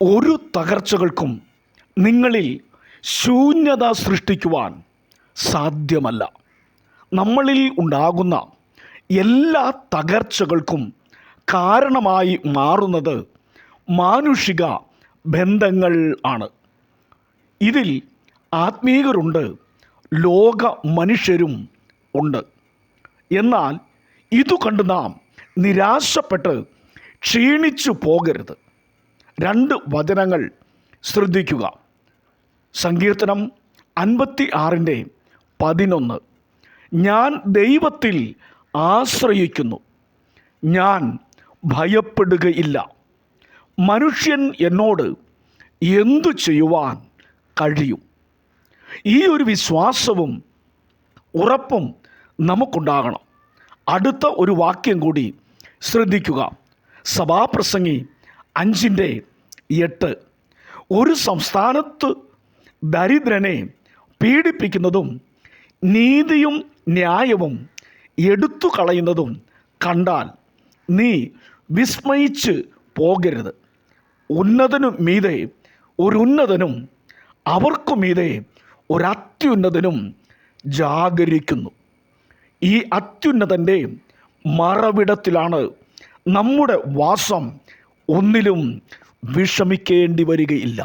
ഒരു തകർച്ചകൾക്കും നിങ്ങളിൽ ശൂന്യത സൃഷ്ടിക്കുവാൻ സാധ്യമല്ല. നമ്മളിൽ ഉണ്ടാകുന്ന എല്ലാ തകർച്ചകൾക്കും കാരണമായി മാറുന്നത് മാനുഷിക ബന്ധങ്ങൾ ആണ്. ഇതിൽ ആത്മീയരുണ്ട്, ലോക മനുഷ്യരും ഉണ്ട്. എന്നാൽ ഇതു കണ്ട് നാം നിരാശപ്പെട്ട് ക്ഷീണിച്ചു പോകരുത്. 2 വചനങ്ങൾ ശ്രദ്ധിക്കുക. സങ്കീർത്തനം 56:11. ഞാൻ ദൈവത്തിൽ ആശ്രയിക്കുന്നു, ഞാൻ ഭയപ്പെടുകയില്ല. മനുഷ്യൻ എന്നോട് എന്തു ചെയ്യുവാൻ കഴിയും? ഈ ഒരു വിശ്വാസവും ഉറപ്പും നമുക്കുണ്ടാകണം. അടുത്ത ഒരു വാക്യം കൂടി ശ്രദ്ധിക്കുക. സഭാപ്രസംഗി 5:8. ഒരു സംസ്ഥാനത്ത് ദരിദ്രനെ പീഡിപ്പിക്കുന്നതും നീതിയും ന്യായവും എടുത്തു കളയുന്നതും കണ്ടാൽ നീ വിസ്മയിച്ച് പോകരുത്. ഉന്നതനു മീതെ ഒരു ഉന്നതനും അവർക്കു മീതെ ഒരത്യുന്നതനും ജാഗരിക്കുന്നു. ഈ അത്യുന്നതൻ്റെ മറവിടത്തിലാണ് നമ്മുടെ വാസം. ഒന്നിലും വിഷമിക്കേണ്ടി വരികയില്ല.